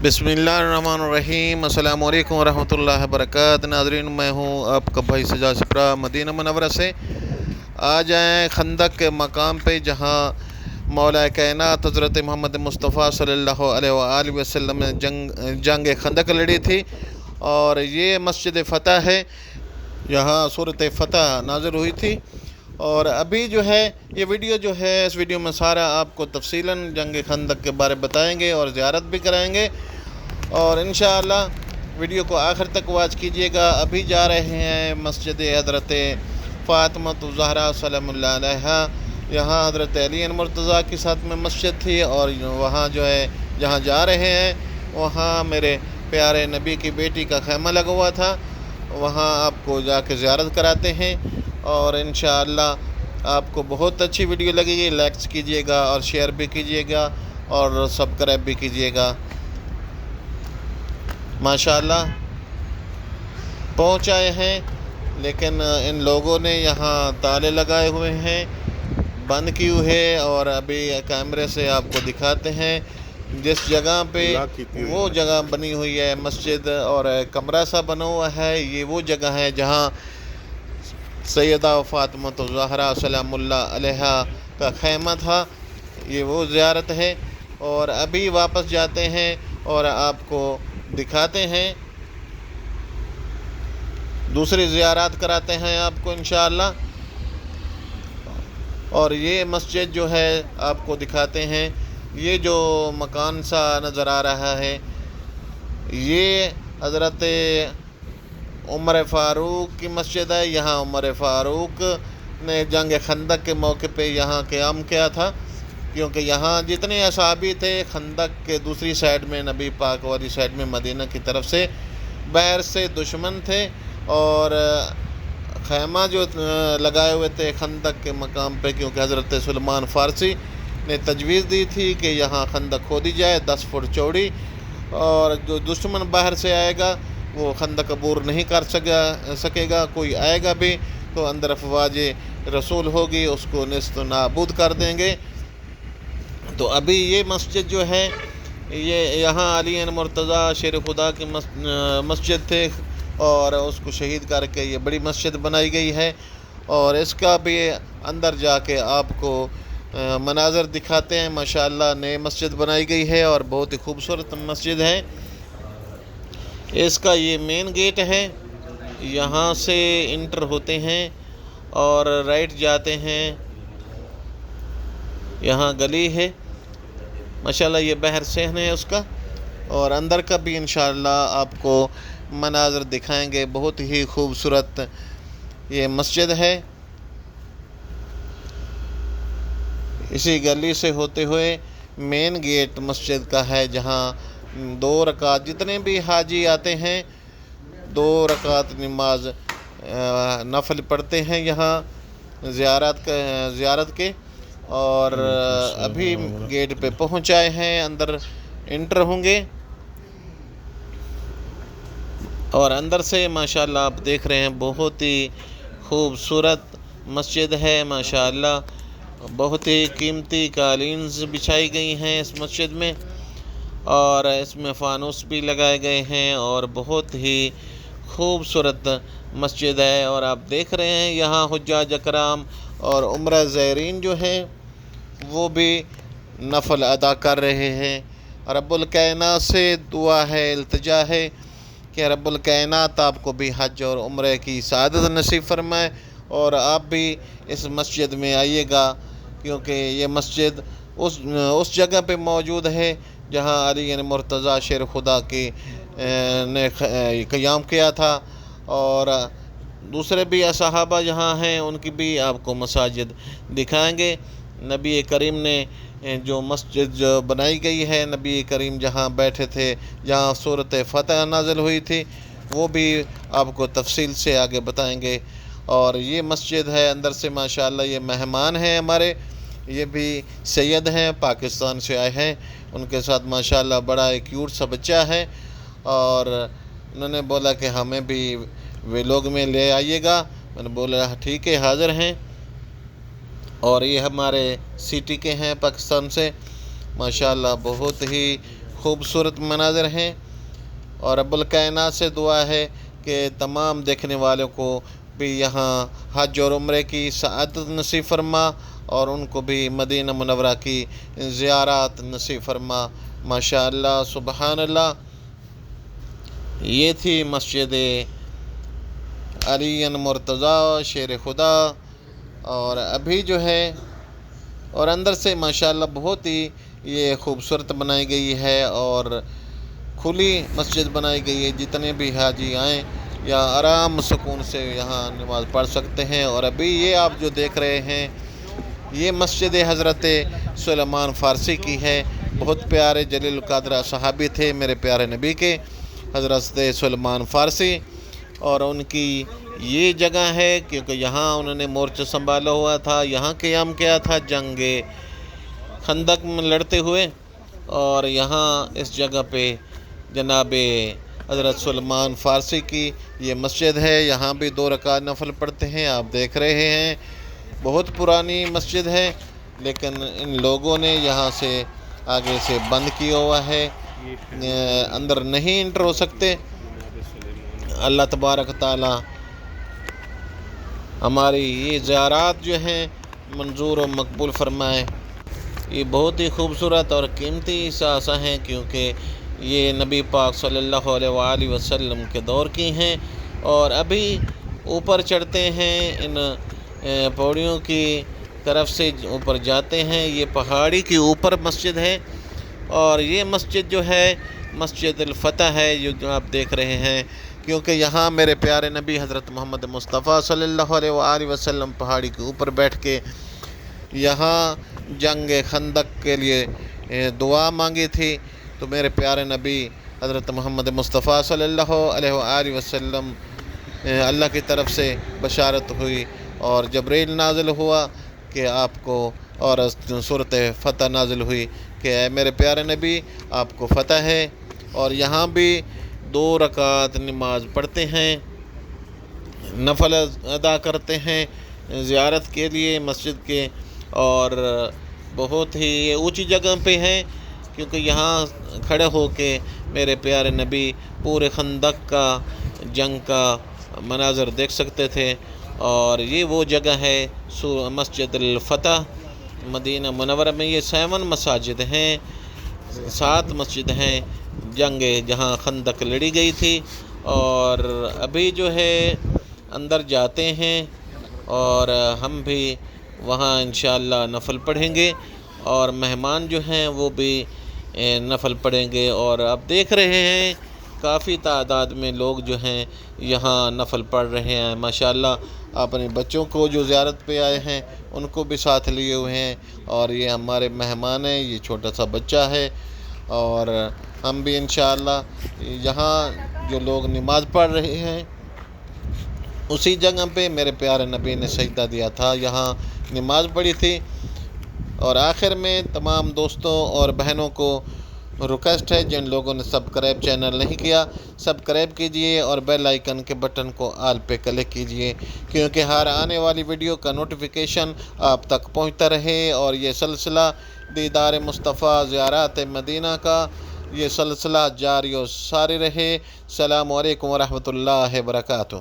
बिस्मिल्लाहिर्रहमानिर्रहीम। अस्सलामु अलैकुम वरहमतुल्लाहि वबरकातुहू। नाज़रीन, मैं हूँ आपका भाई सजाद शिप्रा मदीना मुनव्वरा से। आ जाएँ खंदक के मकाम पे जहाँ मौला कायनात हज़रत मोहम्मद मुस्तफ़ा सल्लल्लाहु अलैहि वसल्लम ने जंग खंदक लड़ी थी। और ये मस्जिद फ़तह है, यहाँ सूरत फ़तह नाज़िल हुई थी। और अभी जो है ये वीडियो जो है, इस वीडियो में सारा आपको तफसीलन जंग खंदक के बारे में बताएंगे और ज़ियारत भी कराएंगे। और इंशाअल्लाह वीडियो को आखिर तक वॉच कीजिएगा। अभी जा रहे हैं मस्जिद हज़रत फ़ातिमा ज़हरा सलामुल्लाह अलैहा। यहाँ हज़रत अली मुर्तज़ा के साथ में मस्जिद थी, और वहाँ जो है जहाँ जा रहे हैं वहाँ मेरे प्यारे नबी की बेटी का खैमा लगा हुआ था। वहाँ आपको जाके ज़ियारत कराते हैं, और इंशाअल्लाह आपको बहुत अच्छी वीडियो लगेगी। लाइक्स कीजिएगा और शेयर भी कीजिएगा और सब्सक्राइब भी कीजिएगा। माशाअल्लाह पहुँच आए हैं, लेकिन इन लोगों ने यहाँ ताले लगाए हुए हैं, बंद किए हुए। और अभी कैमरे से आपको दिखाते हैं जिस जगह पे वो जगह बनी हुई है मस्जिद और कमरा सा बना हुआ है, ये वो जगह है जहाँ सैयदा फ़ातिमा ज़हरा सलामुल्लाह अलैहा का खैमा था। ये वो ज़ियारत है। और अभी वापस जाते हैं और आपको दिखाते हैं, दूसरी ज़ियारत कराते हैं आपको इंशाअल्लाह। और ये मस्जिद जो है आपको दिखाते हैं। ये जो मकान सा नज़र आ रहा है, ये हज़रत उमर फ़ारूक की मस्जिद है। यहाँ उमर फ़ारूक ने जंग खंदक के मौके पे यहाँ क़याम किया था, क्योंकि यहाँ जितने असहाबी थे खंदक के दूसरी साइड में, नबी पाक वाली साइड में मदीना की तरफ से बाहर से दुश्मन थे। और खैमा जो लगाए हुए थे खंदक के मकाम पे, क्योंकि हज़रत सुलेमान फ़ारसी ने तजवीज़ दी थी कि यहाँ खंदक खोदी जाए 10 फुट चौड़ी, और जो दुश्मन बाहर से आएगा वो खंदक अबूर नहीं कर सकेगा। कोई आएगा भी तो अंदर अफवाज रसूल होगी, उसको निस्त नाबूद कर देंगे। तो अभी ये मस्जिद जो है, ये यहाँ अली मुर्तज़ा शेर खुदा की मस्जिद थे, और उसको शहीद करके ये बड़ी मस्जिद बनाई गई है। और इसका भी अंदर जाके आपको मनाज़र दिखाते हैं। माशाअल्लाह नई मस्जिद बनाई गई है और बहुत ही खूबसूरत मस्जिद है। इसका ये मेन गेट है, यहाँ से इंटर होते हैं और राइट जाते हैं। यहाँ गली है, माशाअल्लाह ये बाहर सहन है उसका। और अंदर का भी इंशाअल्लाह आपको मनाज़र दिखाएंगे। बहुत ही खूबसूरत ये मस्जिद है। इसी गली से होते हुए मेन गेट मस्जिद का है, जहाँ 2 रकात जितने भी हाजी आते हैं 2 रकात नमाज नफल पढ़ते हैं यहाँ ज़ियारत के। और अभी गेट पे पहुँच आए हैं, अंदर इंटर होंगे। और अंदर से माशाअल्लाह आप देख रहे हैं बहुत ही खूबसूरत मस्जिद है। माशाअल्लाह बहुत ही कीमती कालीन्स बिछाई गई हैं इस मस्जिद में, और इसमें फ़ानूस भी लगाए गए हैं, और बहुत ही खूबसूरत मस्जिद है। और आप देख रहे हैं यहाँ हुज्जाज अकराम और उम्रा ज़ायरीन जो हैं वो भी नफल अदा कर रहे हैं। रब्बुल कायनात से दुआ है, इल्तिजा है कि रब्बुल कायनात आपको भी हज और उम्रे की सआदत नसीब फरमाए, और आप भी इस मस्जिद में आइएगा, क्योंकि ये मस्जिद उस जगह पे मौजूद है जहाँ अली मुर्तज़ा शेर खुदा की ने क़याम किया था। और दूसरे भी सहाबा यहाँ हैं, उनकी भी आपको मसाजिद दिखाएंगे। नबी करीम ने जो मस्जिद जो बनाई गई है, नबी करीम जहाँ बैठे थे, जहाँ सूरत फ़तह नाज़िल हुई थी, वो भी आपको तफसील से आगे बताएंगे। और ये मस्जिद है अंदर से माशाअल्लाह। ये मेहमान हैं हमारे, ये भी सैयद हैं, पाकिस्तान से आए हैं। उनके साथ माशाअल्लाह बड़ा एक क्यूट सा बच्चा है, और उन्होंने बोला कि हमें भी व्लॉग में ले आइएगा। मैंने बोला ठीक है, हाज़िर हैं। और ये हमारे सिटी के हैं पाकिस्तान से। माशाअल्लाह बहुत ही خوبصورت مناظر ہیں، اور رب الکائنات سے دعا ہے کہ تمام دیکھنے والوں کو بھی یہاں حج اور عمرے کی سعادت نصیب فرما، اور ان کو بھی مدینہ منورہ کی زیارات نصیب فرما۔ ماشاءاللہ، سبحان اللہ۔ یہ تھی مسجد علی مرتضیٰ شیر خدا، اور ابھی جو ہے اور اندر سے ماشاءاللہ بہت ہی یہ خوبصورت بنائی گئی ہے، اور کھلی مسجد بنائی گئی ہے۔ جتنے بھی حاجی آئیں یا آرام سکون سے یہاں نماز پڑھ سکتے ہیں۔ اور ابھی یہ آپ جو دیکھ رہے ہیں یہ مسجد حضرت سلیمان فارسی کی ہے۔ بہت پیارے جلیل القدر صحابی تھے میرے پیارے نبی کے، حضرت سلیمان فارسی، اور ان کی یہ جگہ ہے کیونکہ یہاں انہوں نے مورچہ سنبھالا ہوا تھا، یہاں قیام کیا تھا جنگ خندق میں لڑتے ہوئے، اور یہاں اس جگہ پہ جناب حضرت سلیمان فارسی کی یہ مسجد ہے۔ یہاں بھی 2 رکعت نفل پڑھتے ہیں، آپ دیکھ رہے ہیں۔ بہت پرانی مسجد ہے، لیکن ان لوگوں نے یہاں سے آگے سے بند کیا ہوا ہے، اندر نہیں انٹر ہو سکتے۔ اللہ تبارک تعالی ہماری یہ زیارات جو ہیں منظور و مقبول فرمائے۔ یہ بہت ہی خوبصورت اور قیمتی اثاثہ ہیں، کیونکہ یہ نبی پاک صلی اللہ علیہ وآلہ وسلم کے دور کی ہیں۔ اور ابھی اوپر چڑھتے ہیں، ان پوڑیوں کی طرف سے اوپر جاتے ہیں۔ یہ پہاڑی کے اوپر مسجد ہے، اور یہ مسجد جو ہے مسجد الفتح ہے، جو آپ دیکھ رہے ہیں، کیونکہ یہاں میرے پیارے نبی حضرت محمد مصطفیٰ صلی اللہ علیہ وآلہ وسلم پہاڑی کے اوپر بیٹھ کے یہاں جنگ خندق کے لیے دعا مانگی تھی، تو میرے پیارے نبی حضرت محمد مصطفیٰ صلی اللہ علیہ وآلہ وسلم اللہ کی طرف سے بشارت ہوئی، اور جبریل نازل ہوا کہ آپ کو، اور سورۃ فتح نازل ہوئی کہ اے میرے پیارے نبی آپ کو فتح ہے۔ اور یہاں بھی 2 رکعت نماز پڑھتے ہیں، نفل ادا کرتے ہیں زیارت کے لیے مسجد کے، اور بہت ہی یہ اونچی جگہ پہ ہیں، کیونکہ یہاں کھڑے ہو کے میرے پیارے نبی پورے خندق کا جنگ کا مناظر دیکھ سکتے تھے۔ اور یہ وہ جگہ ہے مسجد الفتح مدینہ منورہ میں۔ یہ 7 مساجد ہیں، 7 مسجد ہیں جنگ جہاں خندق لڑی گئی تھی۔ اور ابھی جو ہے اندر جاتے ہیں، اور ہم بھی وہاں انشاءاللہ نفل پڑھیں گے، اور مہمان جو ہیں وہ بھی نفل پڑھیں گے۔ اور آپ دیکھ رہے ہیں کافی تعداد میں لوگ جو ہیں یہاں نفل پڑھ رہے ہیں ماشاءاللہ۔ اپنے بچوں کو جو زیارت پہ آئے ہیں ان کو بھی ساتھ لیے ہوئے ہیں، اور یہ ہمارے مہمان ہیں، یہ چھوٹا سا بچہ ہے۔ اور ہم بھی انشاءاللہ یہاں جو لوگ نماز پڑھ رہے ہیں اسی جگہ پہ میرے پیارے نبی نے سجدہ دیا تھا، یہاں نماز پڑھی تھی۔ اور آخر میں تمام دوستوں اور بہنوں کو ریکویسٹ ہے، جن لوگوں نے سبسکرائب چینل نہیں کیا سبسکرائب کیجئے، اور بیل آئیکن کے بٹن کو آل پہ کلک کیجئے، کیونکہ ہر آنے والی ویڈیو کا نوٹیفیکیشن آپ تک پہنچتا رہے، اور یہ سلسلہ دیدار مصطفیٰ زیارات مدینہ کا یہ سلسلہ جاری و ساری رہے۔ السلام علیکم ورحمۃ اللہ وبرکاتہ۔